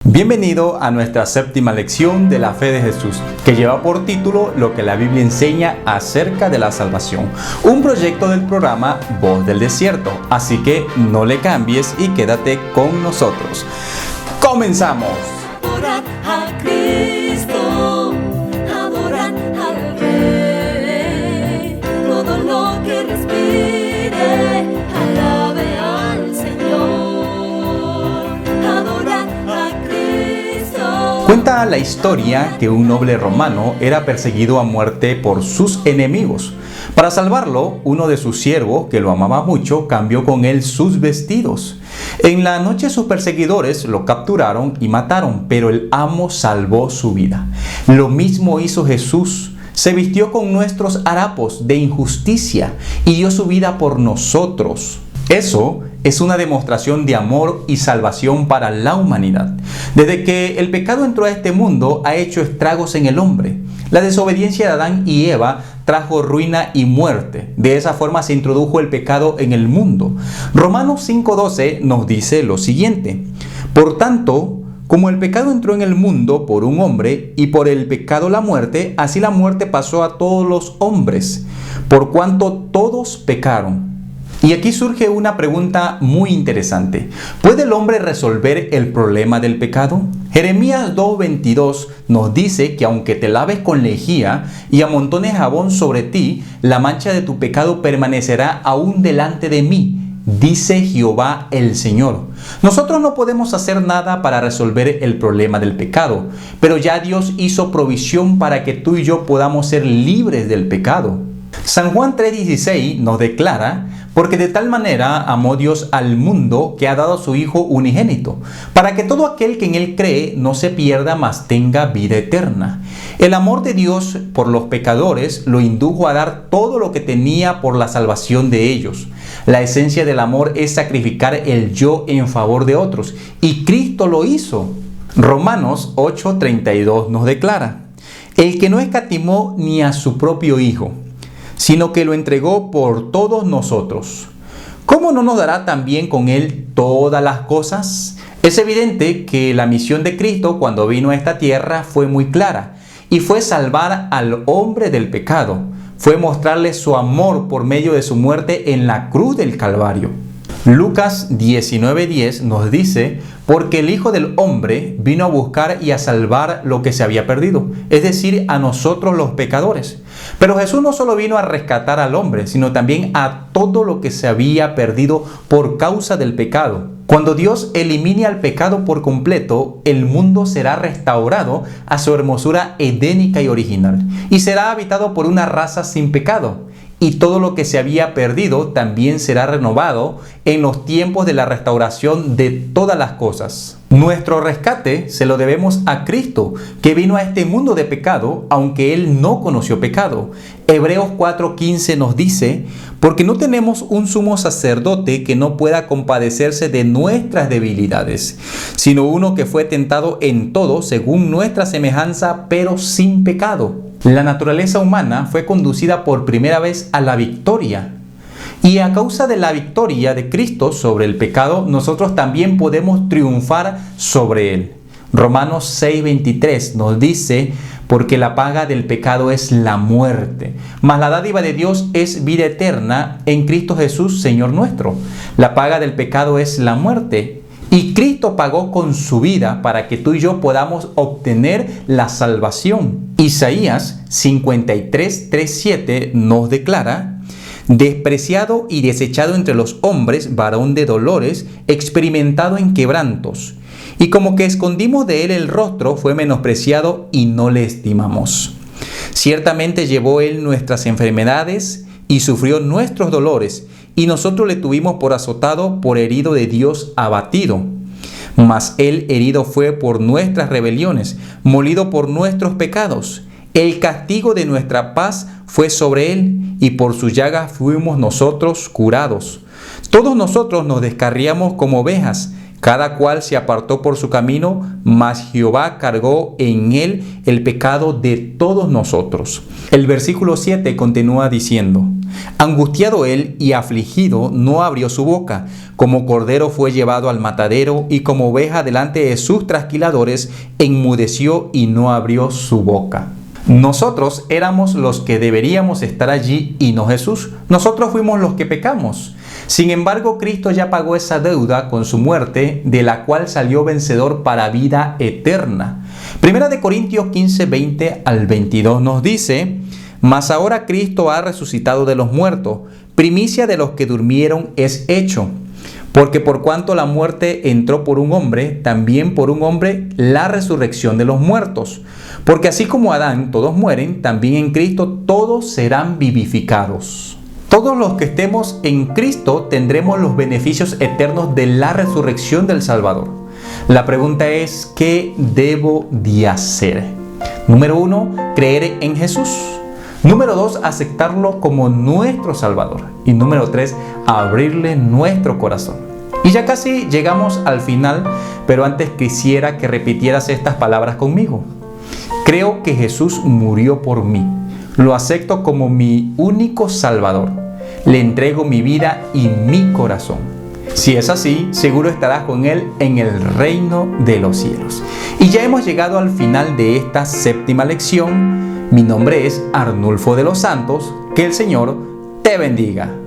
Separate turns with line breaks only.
Bienvenido a nuestra séptima lección de la fe de Jesús, que lleva por título Lo que la Biblia enseña acerca de la salvación, un proyecto del programa Voz del Desierto. Así que no le cambies y quédate con nosotros. ¡Comenzamos!
Adorad a Cristo, adorad al Rey, todo lo que respire, alabe al Señor. Adorad a Cristo.
Cuenta la historia que un noble romano era perseguido a muerte por sus enemigos. Para salvarlo, uno de sus siervos, que lo amaba mucho, cambió con él sus vestidos. En la noche sus perseguidores lo capturaron y mataron, pero el amo salvó su vida. Lo mismo hizo Jesús. Se vistió con nuestros harapos de injusticia y dio su vida por nosotros. Eso es una demostración de amor y salvación para la humanidad. Desde que el pecado entró a este mundo, ha hecho estragos en el hombre. La desobediencia de Adán y Eva trajo ruina y muerte. De esa forma se introdujo el pecado en el mundo. Romanos 5:12 nos dice lo siguiente: por tanto, como el pecado entró en el mundo por un hombre, y por el pecado la muerte, así la muerte pasó a todos los hombres, por cuanto todos pecaron. Y aquí surge una pregunta muy interesante. ¿Puede el hombre resolver el problema del pecado? Jeremías 2:22 nos dice que aunque te laves con lejía y amontones jabón sobre ti, la mancha de tu pecado permanecerá aún delante de mí, dice Jehová el Señor. Nosotros no podemos hacer nada para resolver el problema del pecado, pero ya Dios hizo provisión para que tú y yo podamos ser libres del pecado. San Juan 3:16 nos declara: porque de tal manera amó Dios al mundo que ha dado a su Hijo unigénito, para que todo aquel que en Él cree no se pierda, mas tenga vida eterna. El amor de Dios por los pecadores lo indujo a dar todo lo que tenía por la salvación de ellos. La esencia del amor es sacrificar el yo en favor de otros, y Cristo lo hizo. Romanos 8:32 nos declara: el que no escatimó ni a su propio Hijo, sino que lo entregó por todos nosotros, ¿cómo no nos dará también con Él todas las cosas? Es evidente que la misión de Cristo cuando vino a esta tierra fue muy clara, y fue salvar al hombre del pecado. Fue mostrarle su amor por medio de su muerte en la cruz del Calvario. Lucas 19:10 nos dice: porque el Hijo del Hombre vino a buscar y a salvar lo que se había perdido, es decir, a nosotros los pecadores. Pero Jesús no solo vino a rescatar al hombre, sino también a todo lo que se había perdido por causa del pecado. Cuando Dios elimine al pecado por completo, el mundo será restaurado a su hermosura edénica y original, y será habitado por una raza sin pecado. Y todo lo que se había perdido también será renovado en los tiempos de la restauración de todas las cosas. Nuestro rescate se lo debemos a Cristo, que vino a este mundo de pecado, aunque Él no conoció pecado. Hebreos 4:15 nos dice: porque no tenemos un sumo sacerdote que no pueda compadecerse de nuestras debilidades, sino uno que fue tentado en todo según nuestra semejanza, pero sin pecado. La naturaleza humana fue conducida por primera vez a la victoria. Y a causa de la victoria de Cristo sobre el pecado, nosotros también podemos triunfar sobre él. Romanos 6:23 nos dice: porque la paga del pecado es la muerte, mas la dádiva de Dios es vida eterna en Cristo Jesús, Señor nuestro. La paga del pecado es la muerte, y Cristo pagó con su vida para que tú y yo podamos obtener la salvación. Isaías 53:3-7 nos declara: despreciado y desechado entre los hombres, varón de dolores, experimentado en quebrantos. Y como que escondimos de él el rostro, fue menospreciado y no le estimamos. Ciertamente llevó él nuestras enfermedades y sufrió nuestros dolores, y nosotros le tuvimos por azotado, por herido de Dios, abatido. Mas él herido fue por nuestras rebeliones, molido por nuestros pecados. El castigo de nuestra paz fue sobre él, y por sus llagas fuimos nosotros curados. Todos nosotros nos descarriamos como ovejas, cada cual se apartó por su camino, mas Jehová cargó en él el pecado de todos nosotros. El versículo 7 continúa diciendo: Angustiado él y afligido, no abrió su boca. Como cordero fue llevado al matadero, y como oveja delante de sus trasquiladores, enmudeció y no abrió su boca. Nosotros éramos los que deberíamos estar allí y no Jesús. Nosotros fuimos los que pecamos. Sin embargo, Cristo ya pagó esa deuda con su muerte, de la cual salió vencedor para vida eterna. Primera de Corintios 15, 20 al 22 nos dice: mas ahora Cristo ha resucitado de los muertos, primicia de los que durmieron es hecho. Porque por cuanto la muerte entró por un hombre, también por un hombre la resurrección de los muertos. Porque así como Adán todos mueren, también en Cristo todos serán vivificados. Todos los que estemos en Cristo tendremos los beneficios eternos de la resurrección del Salvador. La pregunta es, ¿qué debo de hacer? Número 1, creer en Jesús. Número 2, aceptarlo como nuestro Salvador. Y número 3, abrirle nuestro corazón. Y ya casi llegamos al final, pero antes quisiera que repitieras estas palabras conmigo. Creo que Jesús murió por mí. Lo acepto como mi único Salvador. Le entrego mi vida y mi corazón. Si es así, seguro estarás con Él en el reino de los cielos. Y ya hemos llegado al final de esta séptima lección. Mi nombre es Arnulfo de los Santos. Que el Señor te bendiga.